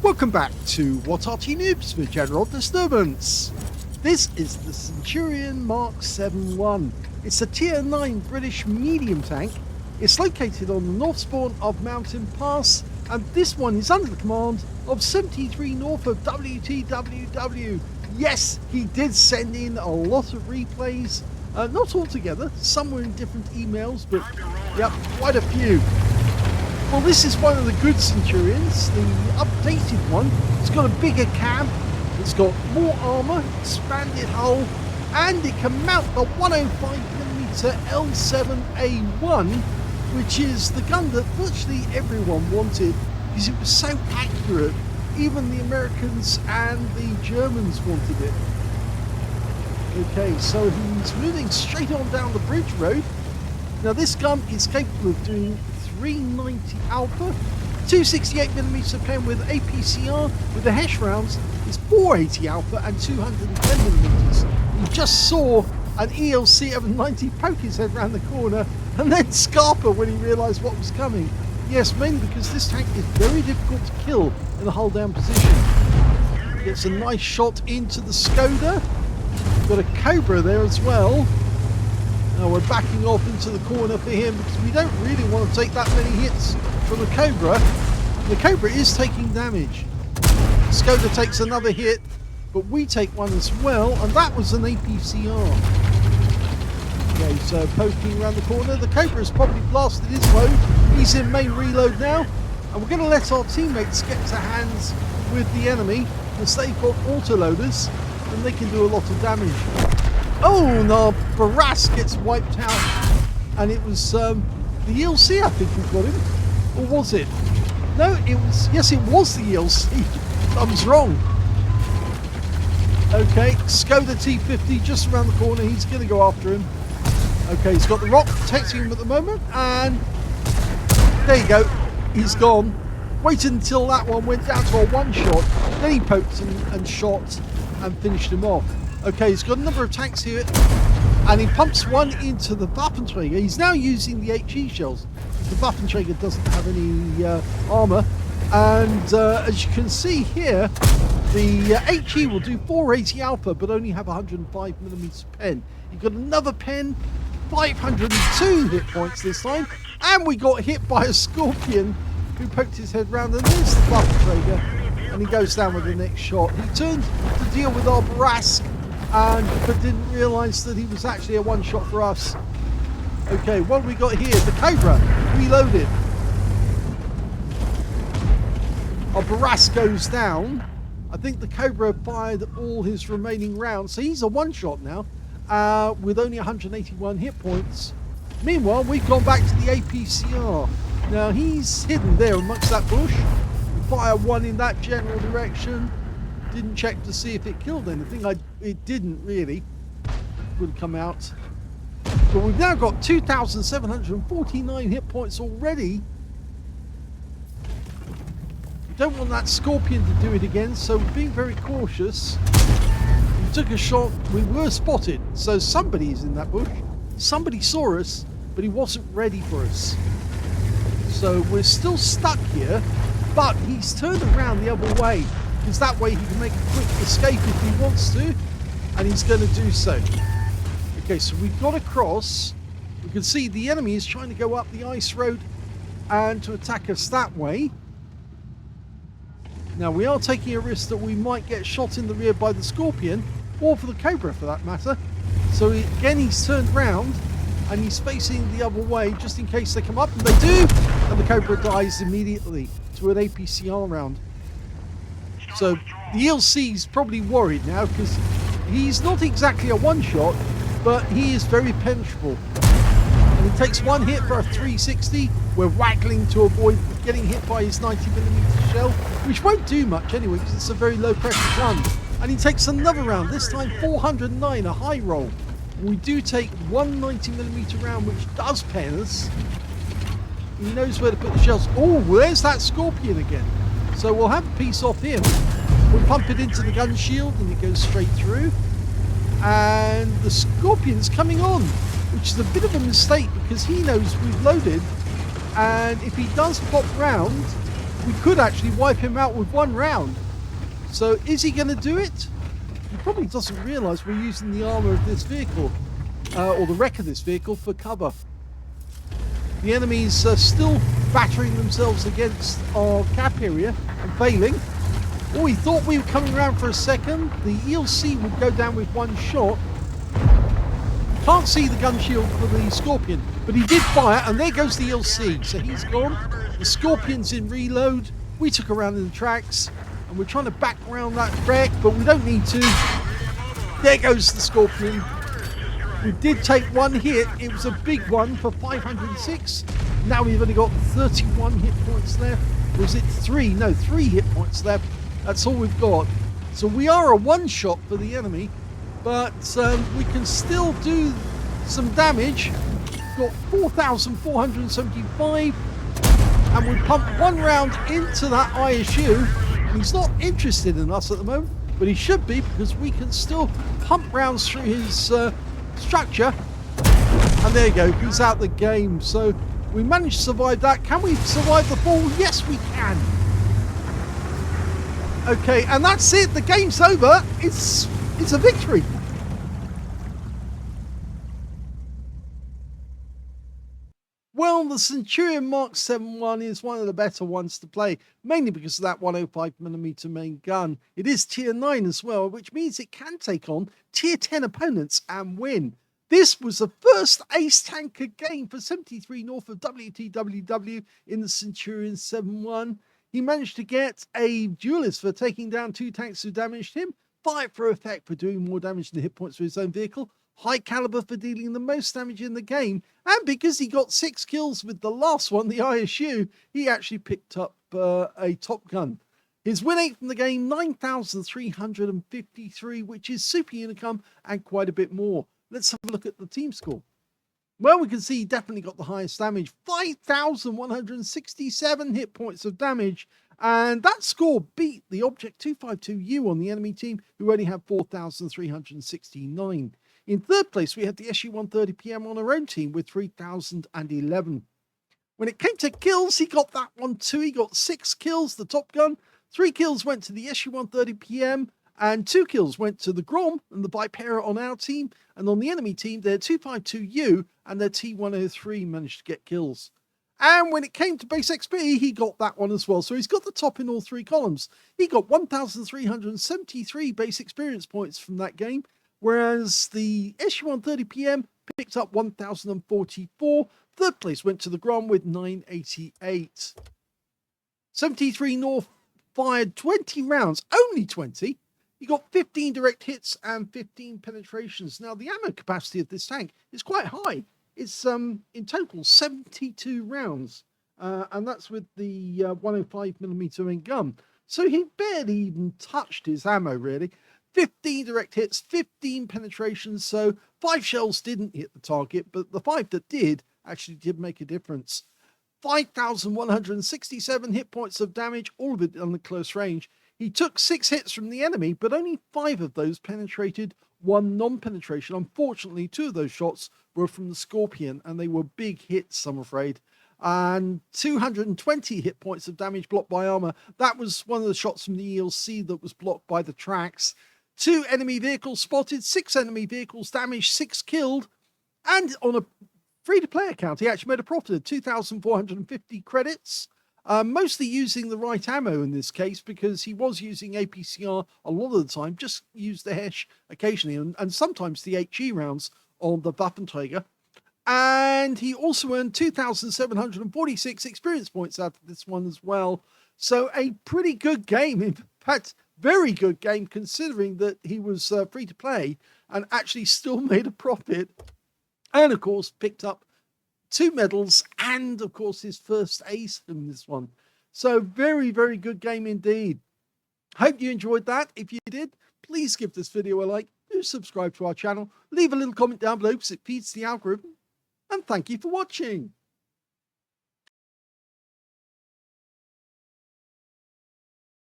Welcome back to What Arty Noobs for General Disturbance. This is the Centurion Mk. It's a tier 9 British medium tank. It's located on the north spawn of Mountain Pass, and this one is under the command of 73north of WTWW. Yes, he did send in a lot of replays, not all together, some were in different emails, but yep, quite a few. Well, this is one of the good Centurions, the updated one. It's got a bigger cab, it's got more armour, expanded hull, and it can mount the 105mm L7A1, which is the gun that virtually everyone wanted because it was so accurate. Even the Americans and the Germans wanted it. Okay, so he's moving straight on down the bridge road. Now this gun is capable of doing 390 alpha, 268mm pen with APCR. With the Hesh rounds, it's 480 alpha and 210mm. You just saw an ELC over 90 poke his head round the corner, and then Scarper when he realised what was coming. Yes, mainly because this tank is very difficult to kill in a hull down position. Gets a nice shot into the Skoda. Got a Cobra there as well. Now we're backing off into the corner for him because we don't really want to take that many hits from the Cobra. The Cobra is taking damage. Skoda takes another hit, but we take one as well, and that was an APCR. Okay, so poking around the corner. The Cobra has probably blasted his load. He's in main reload now, and we're going to let our teammates get to hands with the enemy because they've got autoloaders and they can do a lot of damage. Oh, no, Barras gets wiped out, and it was the ELC, I think, who got him. Or was it? No, it was, yes, it was the ELC. I was wrong. Okay, Skoda T50 just around the corner. He's going to go after him. Okay, he's got the rock protecting him at the moment, and there you go. He's gone. Waited until that one went down to a one-shot. Then he poked and shot and finished him off. Okay, he's got a number of tanks here, and he pumps one into the Waffenträger. He's now using the HE shells. The Waffenträger doesn't have any armour, and as you can see here, the HE will do 480 alpha, but only have 105mm pen. You've got another pen, 502 hit points this time, and we got hit by a Scorpion who poked his head round, and there's the Waffenträger, and he goes down with the next shot. He turned to deal with our Brask, but didn't realise that he was actually a one-shot for us. Okay, what have we got here? The Cobra, reloaded. Our Barras goes down. I think the Cobra fired all his remaining rounds, so he's a one-shot now, with only 181 hit points. Meanwhile, we've gone back to the APCR. Now, he's hidden there amongst that bush. We fire one in that general direction. Didn't check to see if it killed anything. It didn't really. Would come out. But we've now got 2,749 hit points already. We don't want that Scorpion to do it again, so we're being very cautious. We took a shot. We were spotted, so somebody's in that bush. Somebody saw us, but he wasn't ready for us. So we're still stuck here, but he's turned around the other way, because that way he can make a quick escape if he wants to, and he's going to do so. Okay, so we've got across. We can see the enemy is trying to go up the ice road and to attack us that way. Now we are taking a risk that we might get shot in the rear by the Scorpion, or for the Cobra for that matter. So again, he's turned round and he's facing the other way just in case they come up, and they do, and the Cobra dies immediately to an APCR round. So the ELC's probably worried now because he's not exactly a one-shot, but he is very penetrable. And he takes one hit for a 360. We're waggling to avoid getting hit by his 90mm shell, which won't do much anyway because it's a very low-pressure gun. And he takes another round, this time 409, a high roll. We do take one 90mm round, which does pen us. He knows where to put the shells. Oh, there's that Scorpion again. So we'll have a piece off him. We'll pump it into the gun shield and it goes straight through. And the Scorpion's coming on, which is a bit of a mistake because he knows we've loaded. And if he does pop round, we could actually wipe him out with one round. So is he going to do it? He probably doesn't realise we're using the armour of this vehicle, or the wreck of this vehicle, for cover. The enemies are still battering themselves against our cap area and failing. Oh, he thought we were coming around for a second. The ELC would go down with one shot. Can't see the gun shield for the Scorpion, but he did fire, and there goes the ELC. So he's gone. The Scorpion's in reload. We took a round in the tracks, and we're trying to back around that wreck, but we don't need to. There goes the Scorpion. We did take one hit. It was a big one for 506. Now we've only got 31 hit points left. Or is it 3? No, 3 hit points left. That's all we've got. So we are a one-shot for the enemy, but we can still do some damage. Got 4,475, and we pumped one round into that ISU. He's not interested in us at the moment, but he should be, because we can still pump rounds through his structure. And there you go, he's out the game. So we managed to survive that. Can we survive the fall? Yes, we can. Okay, and that's it. The game's over. It's a victory. Well, the Centurion Mk is one of the better ones to play, mainly because of that 105mm main gun. It is tier 9 as well, which means it can take on tier 10 opponents and win. This was the first ace tanker game for 73north of WTWW in the Centurion 7-1. He managed to get a duelist for taking down 2 tanks who damaged him, 5 for effect for doing more damage than hit points for his own vehicle, high caliber for dealing the most damage in the game, and because he got 6 kills with the last one, the ISU, he actually picked up a top gun. His win rate from the game, 9,353, which is super unicum and quite a bit more. Let's have a look at the team score. Well, we can see he definitely got the highest damage, 5,167 hit points of damage, and that score beat the Object 252U on the enemy team, who only had 4,369. In third place, we had the SU-130PM on our own team with 3,011. When it came to kills, he got that one too. He got 6 kills, the Top Gun. 3 kills went to the SU-130PM, and 2 kills went to the Grom and the Vipera on our team. And on the enemy team, their 252U and their T103 managed to get kills. And when it came to base XP, he got that one as well. So he's got the top in all 3 columns. He got 1,373 base experience points from that game, whereas the SU-130PM picked up 1,044. Third place went to the Grom with 988. 73north fired 20 rounds, only 20. He got 15 direct hits and 15 penetrations. Now, the ammo capacity of this tank is quite high. It's in total 72 rounds, and that's with the 105mm main gun. So he barely even touched his ammo, really. 15 direct hits, 15 penetrations, so 5 shells didn't hit the target, but the 5 that did actually did make a difference. 5,167 hit points of damage, all of it on the close range. He took 6 hits from the enemy, but only 5 of those penetrated, 1 non-penetration. Unfortunately, 2 of those shots were from the Scorpion, and they were big hits, I'm afraid. And 220 hit points of damage blocked by armor. That was one of the shots from the ELC that was blocked by the tracks. 2 enemy vehicles spotted, 6 enemy vehicles damaged, 6 killed. And on a free-to-play account, he actually made a profit of 2,450 credits. Mostly using the right ammo in this case, because he was using APCR a lot of the time, just used the Hesh occasionally, and sometimes the HE rounds on the Waffenträger. And he also earned 2,746 experience points out of this one as well. So a pretty good game, in fact, very good game, considering that he was free to play and actually still made a profit. And of course, picked up 2 medals and of course his first ace in this one. So very, very good game indeed. Hope you enjoyed that. If you did, please give this video a like. Do subscribe to our channel. Leave a little comment down below because it feeds the algorithm. And thank you for watching.